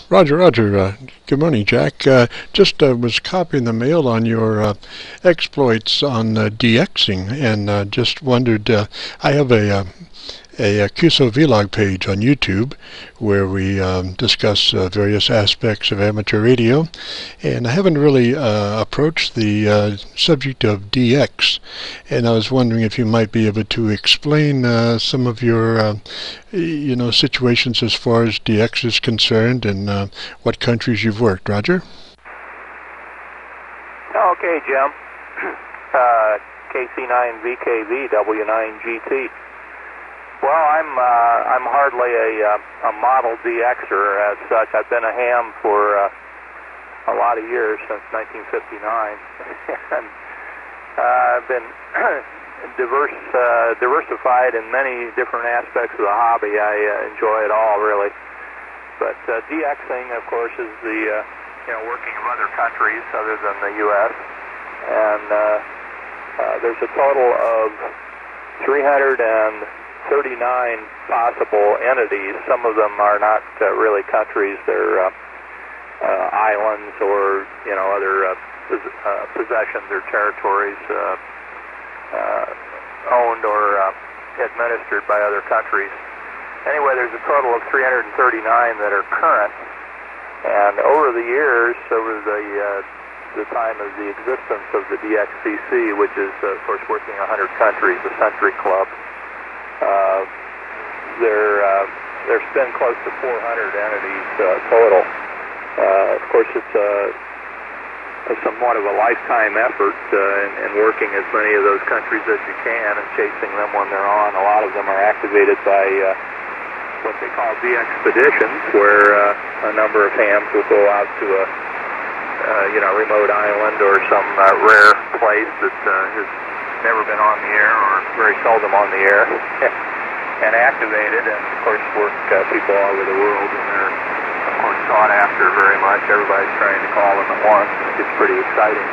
Roger, Roger. Good morning, Jack. Just was copying the mail on your exploits on DXing, and just wondered. I have a QSO Vlog page on YouTube where we discuss various aspects of amateur radio, and I haven't really approached the subject of DX, and I was wondering if you might be able to explain some of your situations as far as DX is concerned and what countries you've worked. Roger? Okay, Jim. KC9VKV W9GT. Well, I'm hardly a model DXer as such. I've been a ham for a lot of years, since 1959, and I've been diversified in many different aspects of the hobby. I enjoy it all, really. But DXing, of course, is the working of other countries other than the U.S. And there's a total of 339 possible entities. Some of them are not really countries; they're islands or other possessions or territories owned or administered by other countries. Anyway, there's a total of 339 that are current, and over the years, over the time of the existence of the DXCC, which is of course working 100 countries, the Century Club. There's been close to 400 entities total. Of course, it's somewhat of a lifetime effort in working as many of those countries as you can and chasing them when they're on. A lot of them are activated by what they call DXpeditions, where a number of hams will go out to a remote island or some rare place that has never been on the air or very seldom on the air and activated, and of course work people all over the world, and they're of course sought after very much. Everybody's trying to call them at once, and it gets pretty exciting.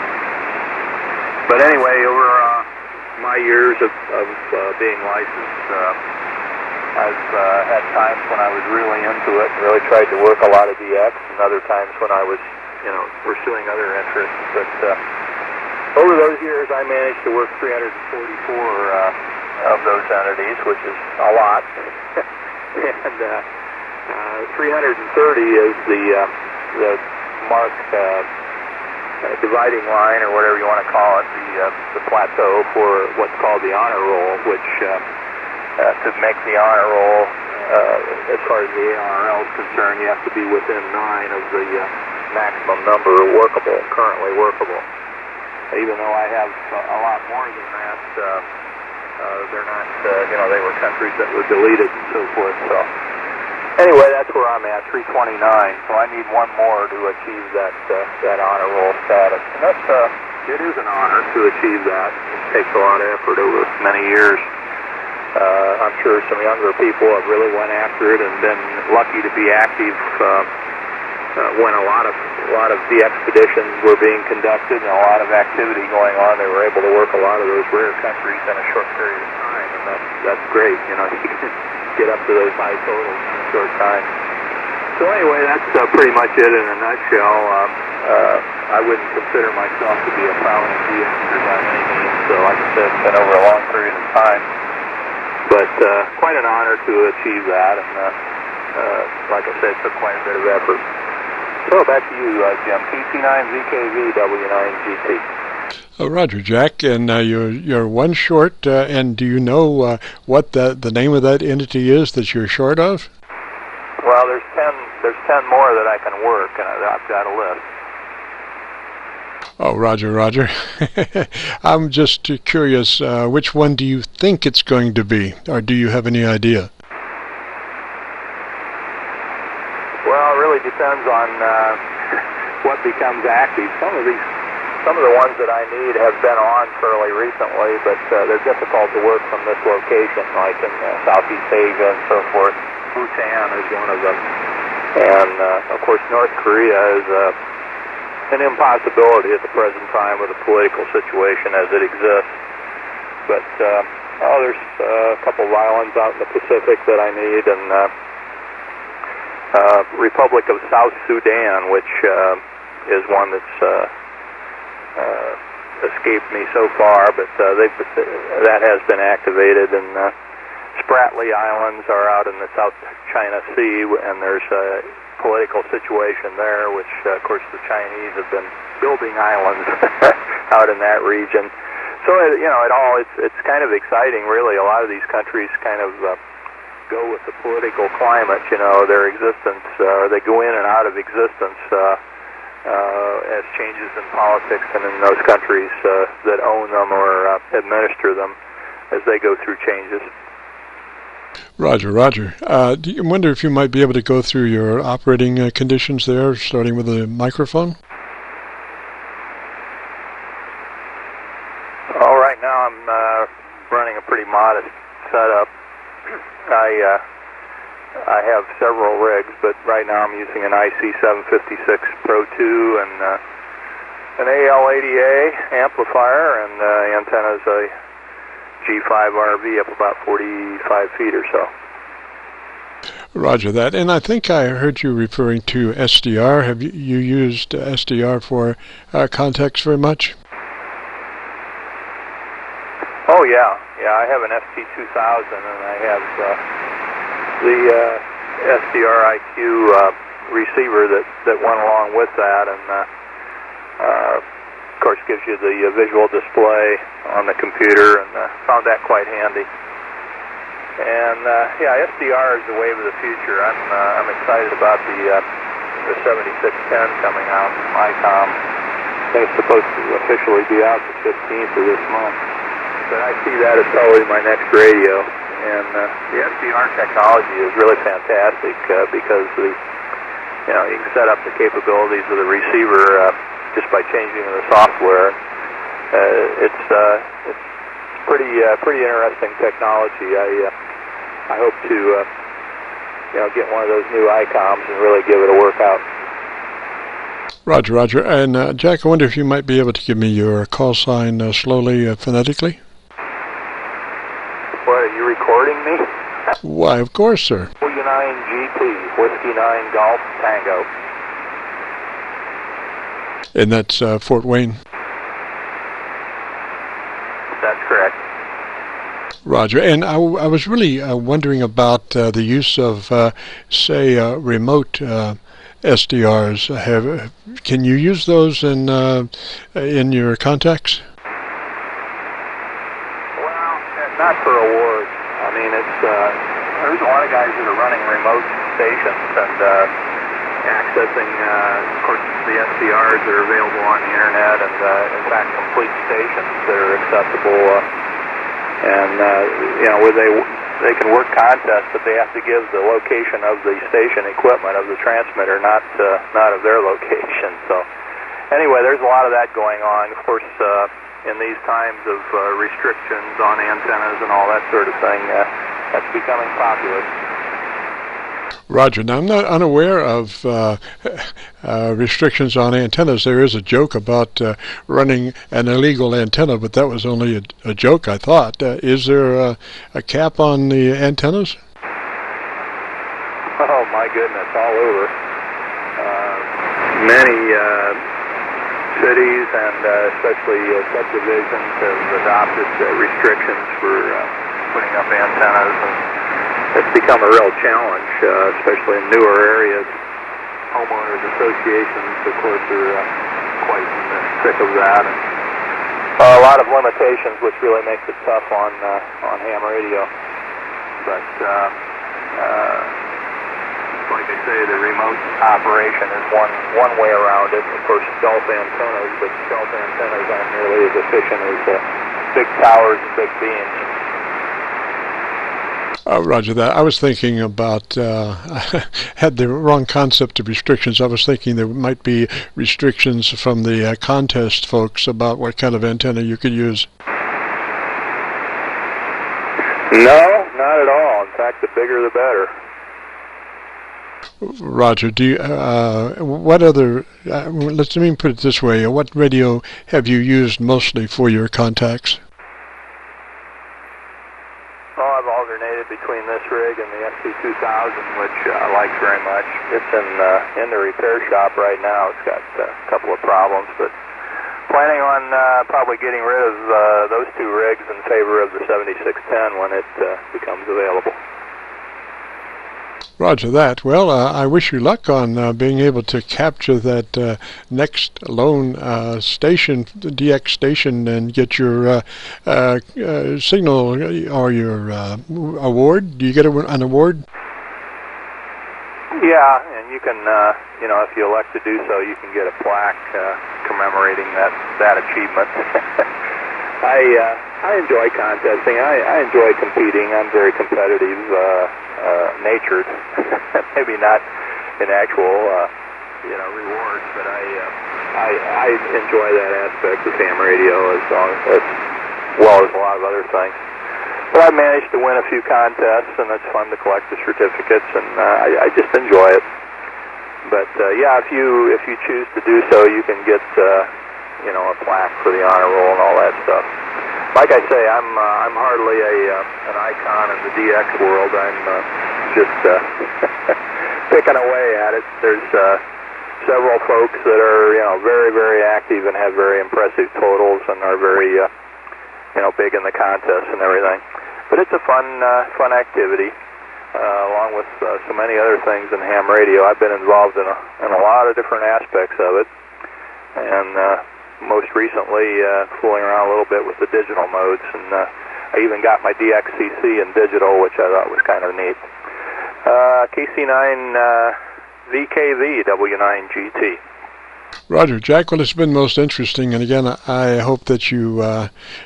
But anyway, over my years of being licensed, I've had times when I was really into it and really tried to work a lot of DX, and other times when I was pursuing other interests. But over those years, I managed to work 344 of those entities, which is a lot. And 330 is the mark, dividing line, or whatever you want to call it, the plateau for what's called the honor roll, which to make the honor roll, as far as the ARRL is concerned, you have to be within 9 of the maximum number currently workable. Even though I have a lot more than that, they're not, they were countries that were deleted and so forth. So anyway, that's where I'm at, 329. So I need one more to achieve that honor roll status. And it is an honor to achieve that. It takes a lot of effort over many years. I'm sure some younger people have really went after it and been lucky to be active when a lot of DXpeditions were being conducted and a lot of activity going on. They were able to work a lot of those rare countries in a short period of time, and that's great. You can get up to those high totals in a short time. So anyway, that's pretty much it in a nutshell. I wouldn't consider myself to be a prominent DXer by any means, so like I said, it's been over a long period of time. But quite an honor to achieve that, and like I said, it took quite a bit of effort. So back to you, Jim. KC9VKV W9GT. Roger, Jack, and you're one short, and do you know what the name of that entity is that you're short of? Well, there's 10 more that I can work, and I've got a list. Oh, Roger, Roger. I'm just curious, which one do you think it's going to be, or do you have any idea? Well, it really depends on what becomes active. Some of the ones that I need have been on fairly recently, but they're difficult to work from this location, like in Southeast Asia and so forth. Bhutan is one of them. And, of course, North Korea is an impossibility at the present time with the political situation as it exists. But, there's a couple of islands out in the Pacific that I need, and Republic of South Sudan, which is one that's escaped me so far, but that has been activated. And Spratly Islands are out in the South China Sea, and there's a political situation there, which of course the Chinese have been building islands out in that region. So it's kind of exciting, really. A lot of these countries kind of go with the political climate, their existence, or they go in and out of existence as changes in politics and in those countries that own them or administer them as they go through changes. Roger, Roger. Do you wonder if you might be able to go through your operating conditions there, starting with the microphone? Oh, right now I'm running a pretty modest setup. I have several rigs, but right now I'm using an IC756 Pro 2 and an AL80A amplifier, and the antenna's a G5RV up about 45 feet or so. Roger that. And I think I heard you referring to SDR. Have you used SDR for contacts very much? Oh, yeah. I have an ST2000, and I have the SDR IQ receiver that went along with that, and of course gives you the visual display on the computer, and found that quite handy. And SDR is the wave of the future. I'm excited about the 7610 coming out from ICOM. I think it's supposed to officially be out the 15th of this month. But I see that as probably my next radio. And the SDR technology is really fantastic because you can set up the capabilities of the receiver just by changing the software. It's pretty interesting technology. I hope to get one of those new ICOMs and really give it a workout. Roger, Roger. And Jack, I wonder if you might be able to give me your call sign slowly, phonetically. What, are you recording me? Why, of course, sir. W9GT, Whiskey 9 Golf Tango. And that's Fort Wayne. That's correct. Roger. And I was really wondering about the use of, say, remote SDRs. Can you use those in your contacts? Well, not for awards. I mean, there's a lot of guys that are running remote stations and accessing, of course, the SDRs that are available on the internet, and in fact, complete stations that are accessible. Where they can work contests, but they have to give the location of the station equipment of the transmitter, not of their location. So, anyway, there's a lot of that going on. Of course, in these times of restrictions on antennas and all that sort of thing, that's becoming popular. Roger. Now, I'm not unaware of restrictions on antennas. There is a joke about running an illegal antenna, but that was only a joke, I thought. Is there a cap on the antennas? Oh, my goodness, all over. Many cities and especially subdivisions have adopted restrictions for putting up antennas, and it's become a real challenge, especially in newer areas. Homeowners associations, of course, are quite in the thick of that, and a lot of limitations, which really makes it tough on ham radio. But like I say, the remote operation is one way around it. Of course, stealth antennas, but stealth antennas aren't nearly as efficient as big towers and big beams. Roger that. I was thinking about, I had the wrong concept of restrictions. I was thinking there might be restrictions from the contest folks about what kind of antenna you could use. No, not at all. In fact, the bigger the better. Roger, do you, what other, let me put it this way, what radio have you used mostly for your contacts? Well, I've alternated between this rig and the SC2000, which I like very much. It's in the repair shop right now. It's got a couple of problems, but planning on probably getting rid of those two rigs in favor of the 7610 when it becomes available. Roger that. Well, I wish you luck on being able to capture that next lone station, DX station, and get your signal or your award. Do you get an award? Yeah, and you can, if you elect to do so, you can get a plaque commemorating that achievement. I enjoy contesting. I enjoy competing. I'm very competitive natured. Maybe not in actual rewards, but I enjoy that aspect of ham radio as well as a lot of other things. But I've managed to win a few contests, and it's fun to collect the certificates, and I just enjoy it. But yeah, if you choose to do so, you can get a plaque for the honor roll and all that stuff. Like I say, I'm hardly an icon in the DX world. I'm just picking away at it. There's several folks that are very, very active and have very impressive totals and are very big in the contests and everything. But it's a fun activity, along with so many other things in ham radio. I've been involved in a lot of different aspects of it, and most recently fooling around a little bit with the digital modes, and I even got my DXCC in digital, which I thought was kind of neat. KC9 VKV W9GT. Roger, Jack. Well, it's been most interesting, and again, I hope that you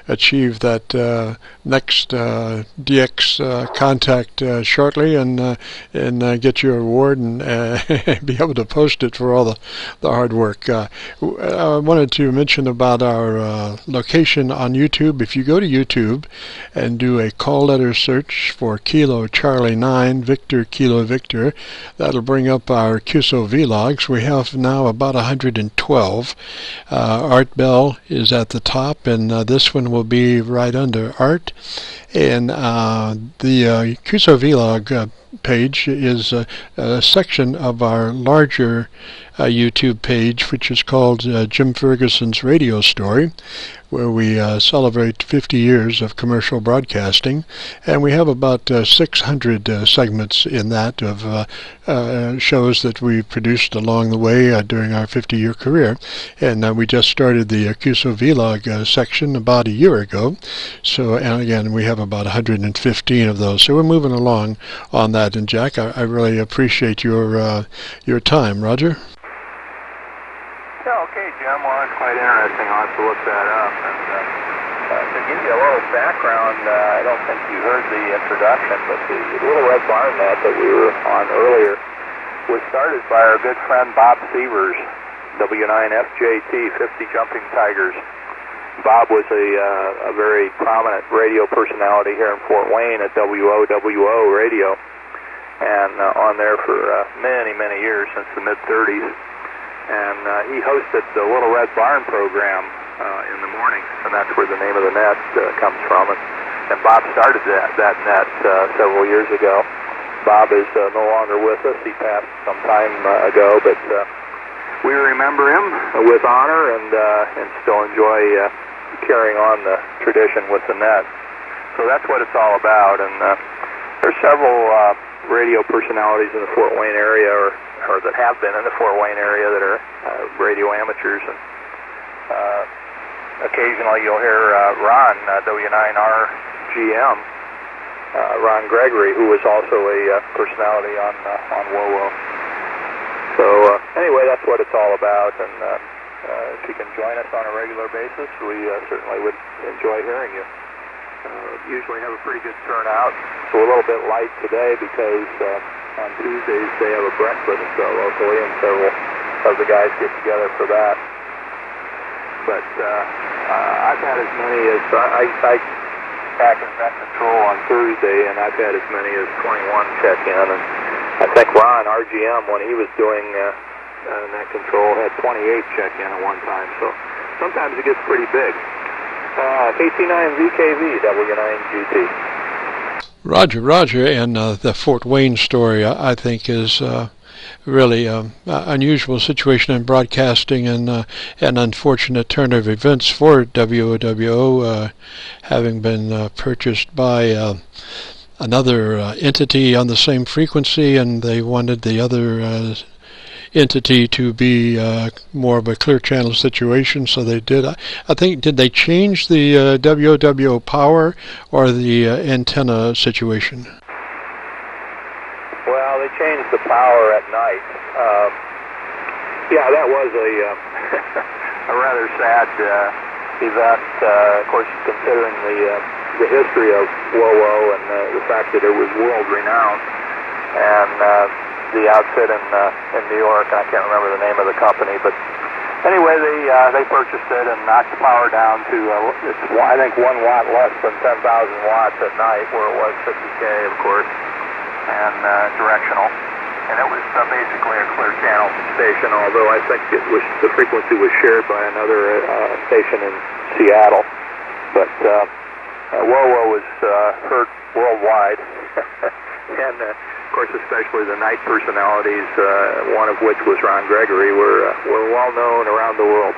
achieve that next DX contact shortly, and get your award and be able to post it for all the hard work. I wanted to mention about our location on YouTube. If you go to YouTube and do a call letter search for Kilo Charlie 9 Victor Kilo Victor, that'll bring up our QSO vlogs. We have now about 112. Art Bell is at the top, and this one will be right under Art. And the QSO vlog page is a section of our larger YouTube page, which is called Jim Ferguson's Radio Story, where we celebrate 50 years of commercial broadcasting, and we have about 600 segments in that of shows that we produced along the way during our 50-year career. And we just started the QSO vlog section about a year ago. So, and again, we have about 115 of those. So we're moving along on that. And Jack, I really appreciate your time. Roger? Yeah, okay, Jim. Well, that's quite interesting. I'll have to look that up. And to give you a little background, I don't think you heard the introduction, but the Little Red Barn Net that we were on earlier was started by our good friend Bob Sievers, W9FJT, 50 Jumping Tigers. Bob was a very prominent radio personality here in Fort Wayne at WOWO Radio, and on there for many, many years, since the mid-30s. And he hosted the Little Red Barn program in the morning, and that's where the name of the net comes from. And Bob started that net several years ago. Bob is no longer with us. He passed some time ago, but we remember him with honor and still enjoy carrying on the tradition with the net. So that's what it's all about. And there's several radio personalities in the Fort Wayne area, or that have been in the Fort Wayne area, that are radio amateurs. And occasionally you'll hear Ron, W9RGM, Ron Gregory, who was also a personality on WOWO. So anyway, that's what it's all about. And if you can join us on a regular basis, we certainly would enjoy hearing you. Usually have a pretty good turnout. It's a little bit light today because on Tuesdays they have a breakfast locally, and several of the guys get together for that. But I've had as many as, I back in net control on Thursday, and I've had as many as 21 check in. And I think Ron, RGM, when he was doing net control, had 28 check in at one time. So sometimes it gets pretty big. KC9 VKV W9GT. Roger, Roger, and the Fort Wayne story, I think, is really unusual situation in broadcasting, and an unfortunate turn of events for WOWO, having been purchased by another entity on the same frequency, and they wanted the other entity to be more of a clear channel situation, so they did. I think, did they change the WOWO power or the antenna situation? Well, they changed the power at night. Yeah, that was a rather sad event. Of course, considering the history of WOWO and the fact that it was world renowned, and the outfit in New York, and I can't remember the name of the company, but anyway, they purchased it and knocked the power down to I think 1 watt less than 10,000 watts at night, where it was 50K, of course, and directional. And it was basically a clear channel station, although I think the frequency was shared by another station in Seattle. But WOWO was heard worldwide, and of course, especially the night personalities, one of which was Ron Gregory, were well known around the world.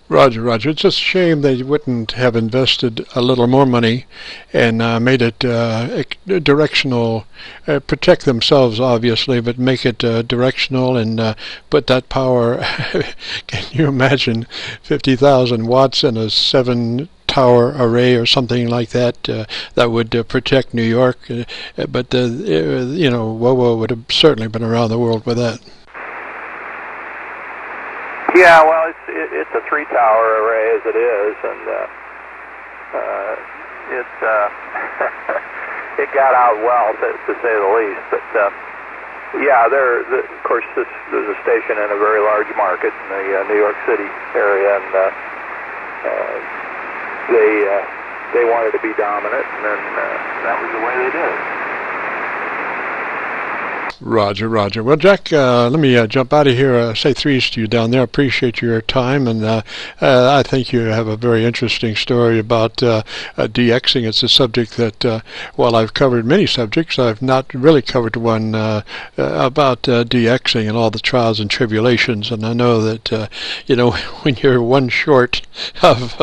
Roger, Roger. It's just a shame they wouldn't have invested a little more money and made it directional, protect themselves obviously, but make it directional and put that power, can you imagine 50,000 watts in a 7-tower array or something like that, that would protect New York, but you know, WOWO would have certainly been around the world with that. Yeah, well, it's a 3-tower array as it is, and it got out well, to say the least. But yeah, of course, there's a station in a very large market in the New York City area, and they wanted to be dominant, and then that was the way they did it. Roger, Roger. Well, Jack, let me jump out of here. Say threes to you down there. Appreciate your time, and I think you have a very interesting story about DXing. It's a subject that, while I've covered many subjects, I've not really covered one about DXing and all the trials and tribulations. And I know that, you know, when you're one short of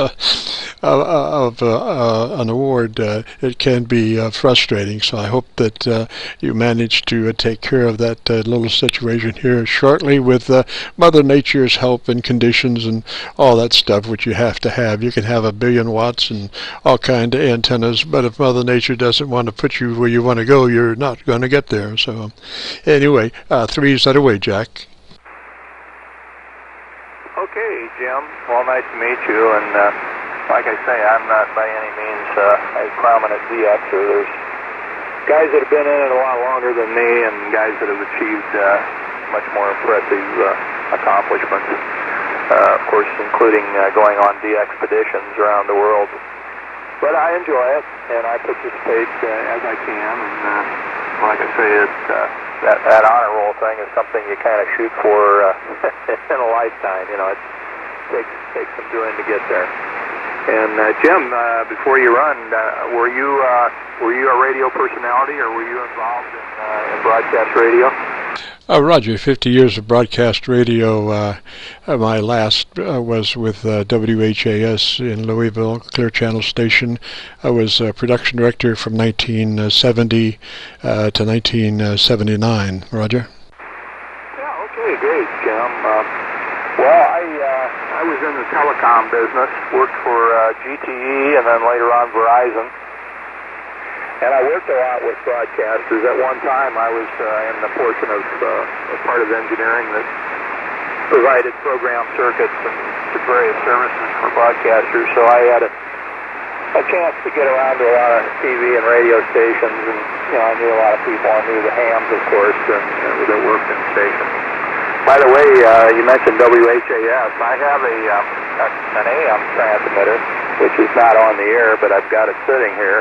an award, it can be frustrating. So I hope that you manage to take care of that little situation here shortly with Mother Nature's help and conditions and all that stuff which you have to have. You can have 1 billion watts and all kind of antennas, but if Mother Nature doesn't want to put you where you want to go, you're not going to get there. So anyway, threes that away, Jack. Okay, Jim. Well, nice to meet you, and like I say, I'm not by any means a prominent DXer. There's guys that have been in it a lot longer than me, and guys that have achieved much more impressive accomplishments. Of course, including going on DXpeditions around the world. But I enjoy it, and I participate as I can. And like I say, that honor roll thing is something you kind of shoot for in a lifetime. You know, it takes some doing to get there. And Jim, before you run, were you a radio personality, or were you involved in broadcast radio? Roger, 50 years of broadcast radio. My last was with WHAS in Louisville, Clear Channel Station. I was production director from 1970 to 1979. Roger? Yeah, okay, great, Jim. Well, I was in the telecom business, worked for GTE and then later on Verizon. And I worked a lot with broadcasters. At one time, I was in the portion of a part of engineering that provided program circuits and various services for broadcasters. So I had a chance to get around to a lot of TV and radio stations, and you know, I knew a lot of people. I knew the hams, of course, and that worked in stations. By the way, you mentioned WHAS. I have an AM transmitter, which is not on the air, but I've got it sitting here.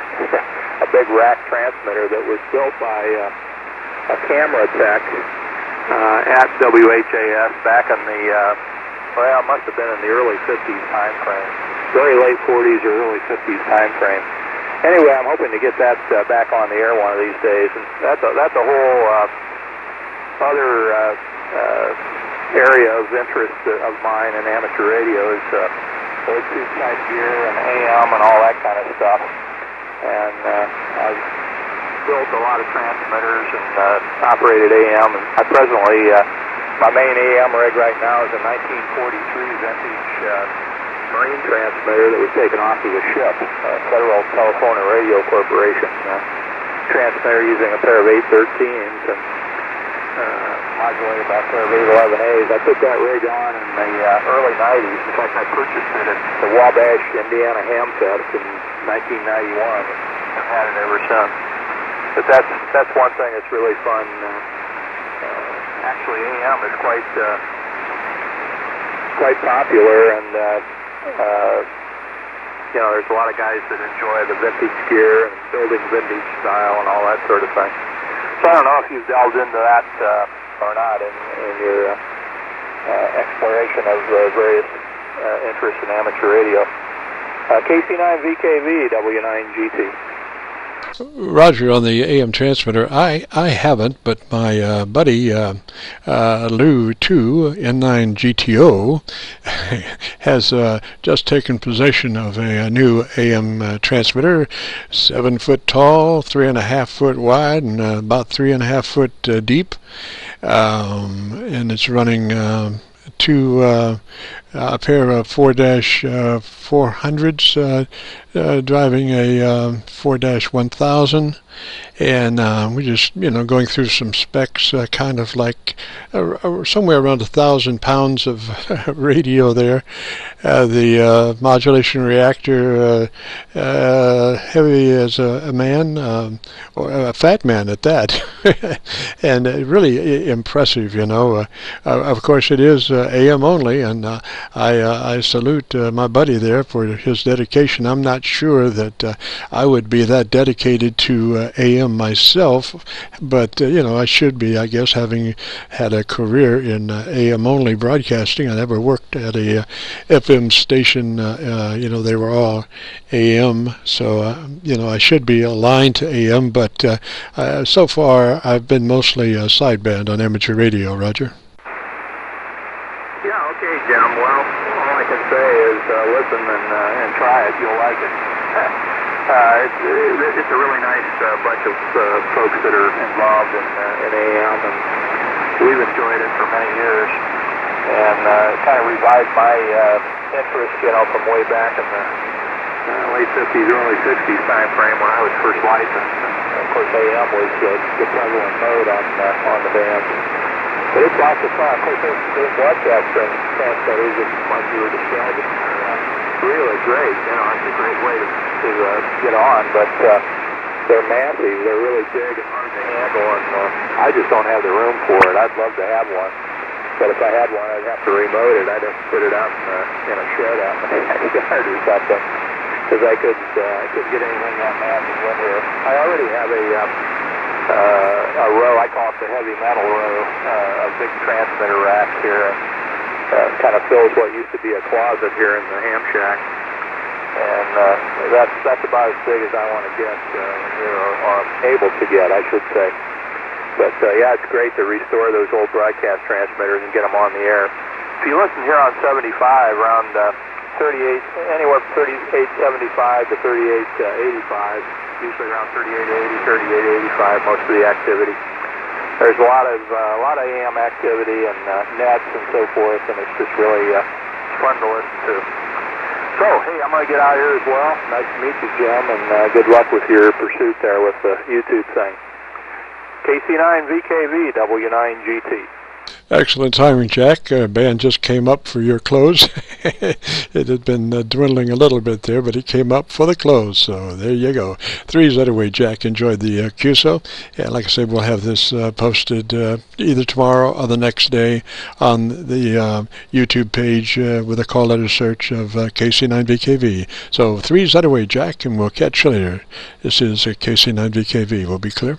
A big rack transmitter that was built by a camera tech at WHAS back in the, well, it must have been in the early 50s time frame. Very late 40s or early 50s time frame. anyway, I'm hoping to get that back on the air one of these days. And that's a whole other area of interest of mine in amateur radio is Bluetooth type gear and AM and all that kind of stuff. And I've built a lot of transmitters and operated AM. And I presently, my main AM rig right now is a 1943 vintage marine transmitter that was taken off of a ship, Federal Telephone and Radio Corporation transmitter using a pair of 813s and modulated by a pair of 811As. I put that rig on in the early 90s. In fact, I purchased it at the Wabash, Indiana Ham Fest in 1991. I've had it ever since. But that's one thing that's really fun. Actually, AM is quite popular, and you know, there's a lot of guys that enjoy the vintage gear and building vintage style and all that sort of thing. So I don't know if you've delved into that or not in your exploration of various interests in amateur radio. KC9VKV, W9GT. Roger, on the AM transmitter, I haven't, but my buddy Lou 2 N9GTO has just taken possession of a new AM transmitter, 7 foot tall, 3.5 foot wide, and about 3.5 foot deep, and it's running a pair of 4-400s driving a 4-1000, and we're just, you know, going through some specs, kind of like somewhere around 1,000 pounds of radio there. The modulation reactor, heavy as a man, or a fat man at that, and really impressive, you know. Of course, it is AM only, and I salute my buddy there for his dedication. I'm not sure that I would be that dedicated to AM myself, but you know, I should be, I guess, having had a career in AM only broadcasting. I never worked at a FM station. You know, they were all AM, so you know, I should be aligned to AM, but so far I've been mostly sideband on amateur radio. Roger. Yeah, okay, Jim. Well, all I can say is listen and try it. You'll like it. It's a really nice bunch of folks that are involved in AM, and we've enjoyed it for many years. And it kind of revived my interest, you know, from way back in the late 50s, early 60s time frame when I was first licensed. And of course, AM was the prevalent mode on the band. But it's lots of fun. Of course, those broadcast transmitters, like you were describing, really great. You know, it's a great way to get on, but they're massive. They're really big and hard to handle, and I just don't have the room for it. I'd love to have one, but if I had one, I'd have to remote it. I'd have to put it out in a shed out in the backyard or something, because I couldn't get anything that massive in here. I already have a row, I call it the heavy metal row, a big transmitter rack here, and kind of fills what used to be a closet here in the ham shack. And that's about as big as I want to get here, or I'm able to get, I should say. But yeah, it's great to restore those old broadcast transmitters and get them on the air. If you listen here on 75, around 38, anywhere from 3875 to 3885, usually around 3880, 3885, most of the activity. There's a lot of AM activity and nets and so forth, and it's just really fun to listen to. So, hey, I'm going to get out of here as well. Nice to meet you, Jim, and good luck with your pursuit there with the YouTube thing. KC9VKV, W9GT. Excellent timing, Jack. Band just came up for your close. It had been dwindling a little bit there, but it came up for the close. So there you go. 3's that away, Jack. Enjoyed the QSO. And like I said, we'll have this posted either tomorrow or the next day on the YouTube page with a call letter search of KC9VKV. So 3's that away, Jack, and we'll catch you later. This is KC9VKV. We'll be clear.